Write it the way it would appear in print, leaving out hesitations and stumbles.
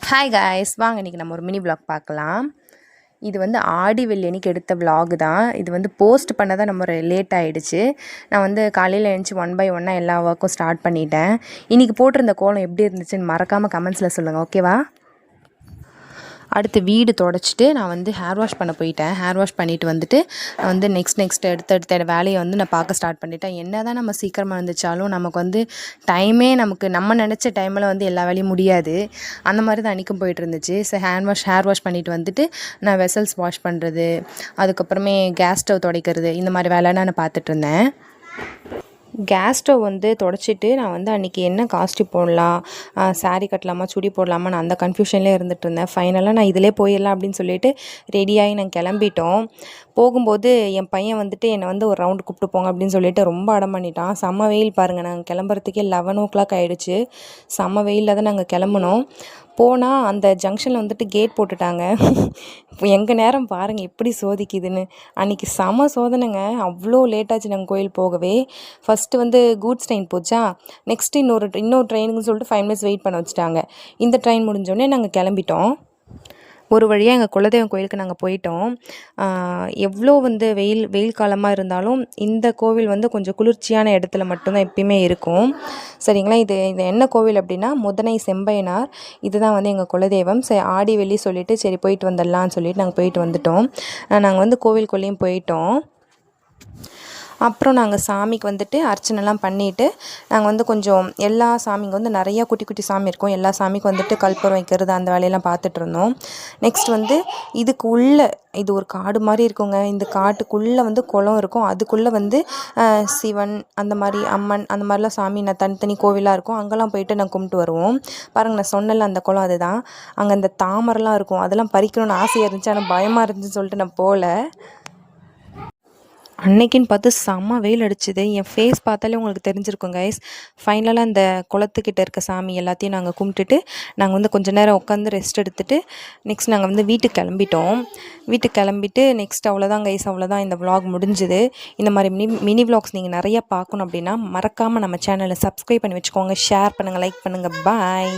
Hi guys, வாங்க இன்றைக்கி நம்ம ஒரு மினி vlog பார்க்கலாம். இது வந்து ஆடி வெள்ளி அன்னைக்கு எடுத்த vlog தான். இது வந்து போஸ்ட் பண்ண தான் நம்ம லேட் ஆகிடுச்சு. நான் வந்து காலையில் எழுந்துச்சி 1 by 1 எல்லா ஒர்க்கும் ஸ்டார்ட் பண்ணிட்டேன். இன்றைக்கி போட்டிருந்த கோலம் எப்படி இருந்துச்சுன்னு மறக்காமல் கமெண்ட்ஸில் சொல்லுங்கள், ஓகேவா? அடுத்து வீடு தொடச்சிட்டு நான் வந்து ஹேர் வாஷ் பண்ண போயிட்டேன். ஹேர் வாஷ் பண்ணிவிட்டு வந்துட்டு நான் வந்து நெக்ஸ்ட் அடுத்த வேலையை வந்து நான் பார்க்க ஸ்டார்ட் பண்ணிட்டேன். என்ன தான் நம்ம சீக்கிரமாக இருந்துச்சாலும் நமக்கு வந்து டைமே நம்ம நினச்ச டைமில் வந்து எல்லா வேலையும் முடியாது. அந்த மாதிரி தான் அன்றைக்கும் போயிட்டு இருந்துச்சு. ஸோ ஹேர் வாஷ் பண்ணிவிட்டு வந்துட்டு நான் வெசல்ஸ் வாஷ் பண்ணுறது, அதுக்கப்புறமே கேஸ் ஸ்டவ் துடைக்கிறது, இந்த மாதிரி வேலைன்னா நான் பார்த்துட்ருந்தேன். கேஸ் ஸ்டவ் வந்து தொடச்சிட்டு நான் வந்து அன்றைக்கி என்ன காஸ்ட்யூம் போடலாம், சாரீ கட்டலாமா சுடி போடலாமா, நான் அந்த கன்ஃபியூஷன்லேயே இருந்துகிட்டு இருந்தேன். ஃபைனலாக நான் இதிலே போயிடலாம் அப்படின்னு சொல்லிட்டு ரெடியாகி நான் கிளம்பிட்டோம். போகும்போது என் பையன் வந்துட்டு என்னை வந்து ஒரு ரவுண்டு கூப்பிட்டு போங்க அப்படின்னு சொல்லிட்டு ரொம்ப அடம் பண்ணிட்டான். செம்ம வெயில் பாருங்கள், நாங்கள் கிளம்புறதுக்கே 11 o'clock ஆகிடுச்சு. செம்ம வெயிலில் தான் நாங்கள் கிளம்புனோம். போனால் அந்த ஜங்ஷனில் வந்துட்டு கேட் போட்டுட்டாங்க. எங்கள் நேரம் பாருங்கள் எப்படி சோதிக்குதுன்னு. அன்றைக்கி செம சோதனைங்க. அவ்வளோ லேட்டாச்சு நாங்கள் கோயில் போகவே. ஃபஸ்ட்டு வந்து கூட்ஸ் ட்ரெயின் போச்சா, நெக்ஸ்ட்டு இன்னொரு ட்ரெயினுன்னு சொல்லிட்டு 5 minutes வெயிட் பண்ண வச்சுட்டாங்க. இந்த ட்ரெயின் முடிஞ்சோடனே நாங்கள் கிளம்பிட்டோம். ஒரு வழியாக எங்கள் குலதெய்வம் கோயிலுக்கு நாங்கள் போயிட்டோம். எவ்வளோ வந்து வெயில் காலமாக இருந்தாலும் இந்த கோவில் வந்து கொஞ்சம் குளிர்ச்சியான இடத்துல மட்டும்தான் எப்பயுமே இருக்கும். சரிங்களா? இது என்ன கோவில் அப்படின்னா முதனை செம்பையனார். இதுதான் வந்து எங்கள் குலதெய்வம். சரி, ஆடி வெள்ளி சொல்லிவிட்டு சரி போயிட்டு வந்துடலான்னு சொல்லிட்டு நாங்கள் போயிட்டு வந்துட்டோம். நாங்கள் வந்து கோவிலுக்குள்ளேயும் போயிட்டோம். அப்புறம் நாங்கள் சாமிக்கு வந்துட்டு அர்ச்சனைலாம் பண்ணிவிட்டு நாங்கள் வந்து கொஞ்சம் எல்லா சாமிங்க வந்து நிறையா குட்டி குட்டி சாமி இருக்கும். எல்லா சாமிக்கும் வந்துட்டு கற்பூரம் வைக்கிறது அந்த வேலையெல்லாம் பார்த்துட்ருந்தோம். நெக்ஸ்ட் வந்து இது ஒரு காடு மாதிரி இருக்குங்க. இந்த காட்டுக்குள்ளே வந்து குளம் இருக்கும். அதுக்குள்ளே வந்து சிவன் அந்த மாதிரி அம்மன் அந்த மாதிரிலாம் சாமி தனித்தனி கோவிலாக இருக்கும். அங்கெல்லாம் போயிட்டு நான் கும்பிட்டு வருவோம். பாருங்கள், நான் சொன்னல அந்த குளம் அதுதான். அங்கே அந்த தாமரைலாம் இருக்கும். அதெல்லாம் பறிக்கணும்னு ஆசையாக இருந்துச்சு, ஆனால் பயமாக இருந்துச்சுன்னு சொல்லிட்டு நான் போகல. அன்னைக்குன்னு பார்த்து செம்ம வெயில் அடிச்சுது. என் ஃபேஸ் பார்த்தாலே உங்களுக்கு தெரிஞ்சிருக்கும் கைஸ். ஃபைனலாக அந்த குளத்துக்கிட்ட இருக்க சாமி எல்லாத்தையும் நாங்கள் கும்பிட்டுட்டு நாங்கள் வந்து கொஞ்சம் நேரம் உட்காந்து ரெஸ்ட் எடுத்துகிட்டு நெக்ஸ்ட் நாங்கள் வந்து வீட்டுக்கு கிளம்பிட்டு நெக்ஸ்ட் அவ்வளோதான் கைஸ், அவ்வளோதான் இந்த vlog முடிஞ்சுது. இந்த மாதிரி மினி vlogs நீங்கள் நிறையா பார்க்கணும் அப்படின்னா மறக்காமல் நம்ம சேனலை சப்ஸ்கிரைப் பண்ணி வச்சுக்கோங்க, ஷேர் பண்ணுங்கள், லைக் பண்ணுங்கள். பாய்.